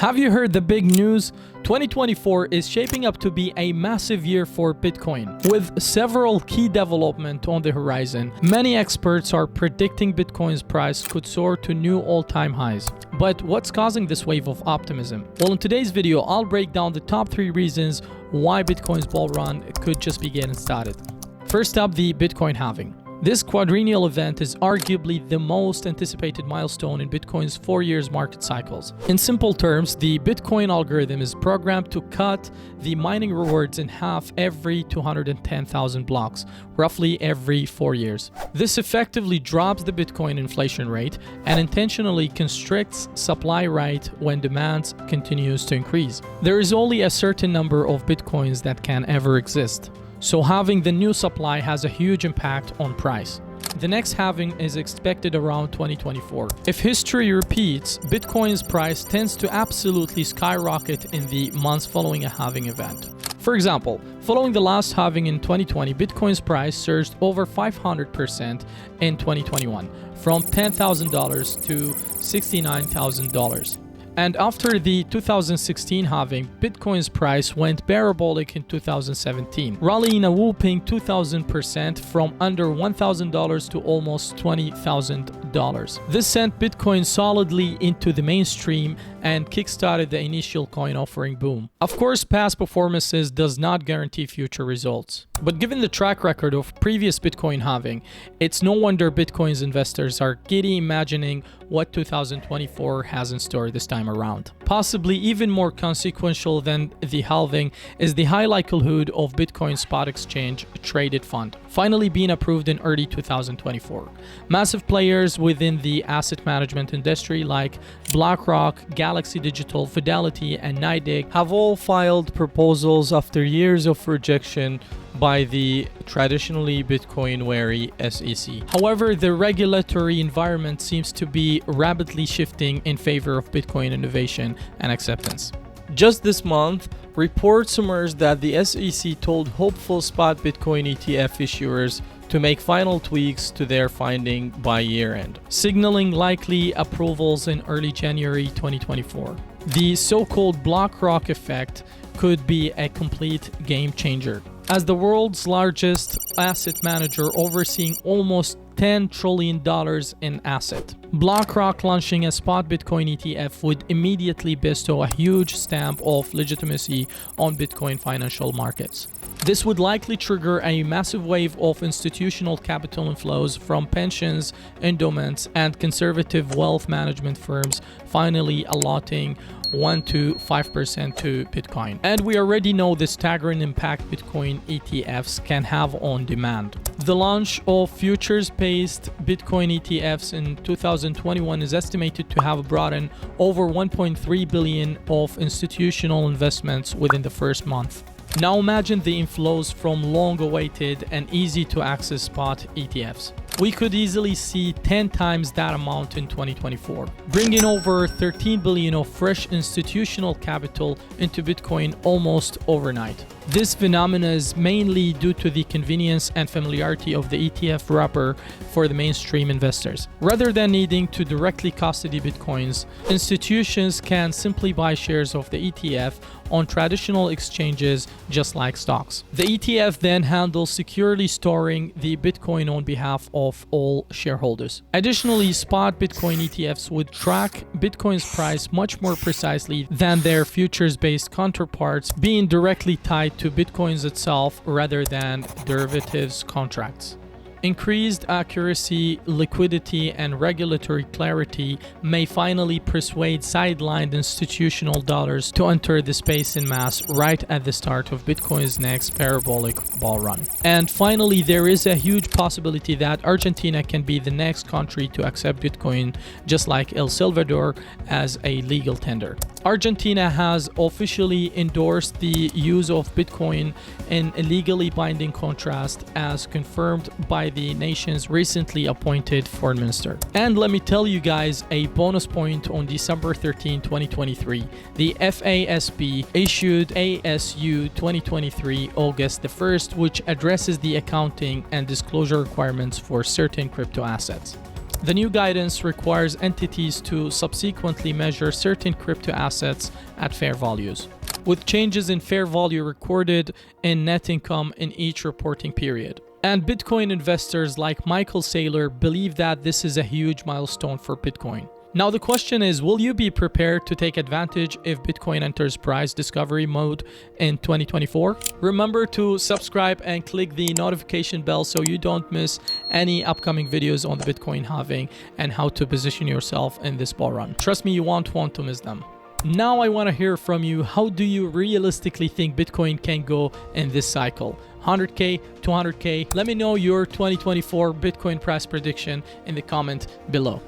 Have you heard the big news? 2024 is shaping up to be a massive year for Bitcoin, with several key developments on the horizon. Many experts are predicting Bitcoin's price could soar to new all-time highs. But what's causing this wave of optimism? Well, in today's video, I'll break down the top 3 reasons why Bitcoin's bull run could just be getting started. First up, the Bitcoin halving. This quadrennial event is arguably the most anticipated milestone in Bitcoin's 4 years market cycles. In simple terms, the Bitcoin algorithm is programmed to cut the mining rewards in half every 210,000 blocks, roughly every 4 years. This effectively drops the Bitcoin inflation rate and intentionally constricts supply rate when demand continues to increase. There is only a certain number of Bitcoins that can ever exist, so having the new supply has a huge impact on price. The next halving is expected around 2024. If history repeats, Bitcoin's price tends to absolutely skyrocket in the months following a halving event. For example, following the last halving in 2020, Bitcoin's price surged over 500% in 2021, from $10,000 to $69,000. And after the 2016 halving, Bitcoin's price went parabolic in 2017, rallying a whopping 2,000% from under $1,000 to almost $20,000. This sent Bitcoin solidly into the mainstream and kickstarted the initial coin offering boom. Of course, past performances does not guarantee future results. But given the track record of previous Bitcoin halving, it's no wonder Bitcoin's investors are giddy imagining what 2024 has in store this time around. Possibly even more consequential than the halving is the high likelihood of Bitcoin spot exchange traded fund finally being approved in early 2024. Massive players within the asset management industry like BlackRock, Galaxy Digital, Fidelity, and NYDIG have all filed proposals after years of rejection by the traditionally Bitcoin-wary SEC. However, the regulatory environment seems to be rapidly shifting in favor of Bitcoin innovation and acceptance. Just this month, reports emerged that the SEC told hopeful spot Bitcoin ETF issuers to make final tweaks to their finding by year-end, signaling likely approvals in early January 2024. The so-called BlackRock effect could be a complete game changer. As the world's largest asset manager overseeing almost $10 trillion in asset, BlackRock launching a spot Bitcoin ETF would immediately bestow a huge stamp of legitimacy on Bitcoin financial markets. This would likely trigger a massive wave of institutional capital inflows from pensions, endowments, and conservative wealth management firms, finally allotting 1 to 5% to Bitcoin. And we already know the staggering impact Bitcoin ETFs can have on demand. The launch of futures-based Bitcoin ETFs in 2021 is estimated to have brought in over 1.3 billion of institutional investments within the first month. Now imagine the inflows from long-awaited and easy-to-access spot ETFs. We could easily see 10 times that amount in 2024, bringing over 13 billion of fresh institutional capital into Bitcoin almost overnight. This phenomenon is mainly due to the convenience and familiarity of the ETF wrapper for the mainstream investors. Rather than needing to directly custody Bitcoins, institutions can simply buy shares of the ETF on traditional exchanges just like stocks. The ETF then handles securely storing the Bitcoin on behalf of all shareholders. Additionally, spot Bitcoin ETFs would track Bitcoin's price much more precisely than their futures-based counterparts, being directly tied to Bitcoins itself rather than derivatives contracts. Increased accuracy, liquidity, and regulatory clarity may finally persuade sidelined institutional dollars to enter the space en masse right at the start of Bitcoin's next parabolic bull run. And finally, there is a huge possibility that Argentina can be the next country to accept Bitcoin, just like El Salvador, as a legal tender. Argentina has officially endorsed the use of Bitcoin in a legally binding contract, as confirmed by the nation's recently appointed foreign minister. And let me tell you guys a bonus point: on December 13, 2023, the FASB issued ASU 2023 August the 1st, which addresses the accounting and disclosure requirements for certain crypto assets. The new guidance requires entities to subsequently measure certain crypto assets at fair values, with changes in fair value recorded in net income in each reporting period. And Bitcoin investors like Michael Saylor believe that this is a huge milestone for Bitcoin. Now the question is, will you be prepared to take advantage if Bitcoin enters price discovery mode in 2024? Remember to subscribe and click the notification bell so you don't miss any upcoming videos on the Bitcoin halving and how to position yourself in this bull run. Trust me, you won't want to miss them. Now I want to hear from you. How do you realistically think Bitcoin can go in this cycle? 100K, 200K? Let me know your 2024 Bitcoin price prediction in the comment below.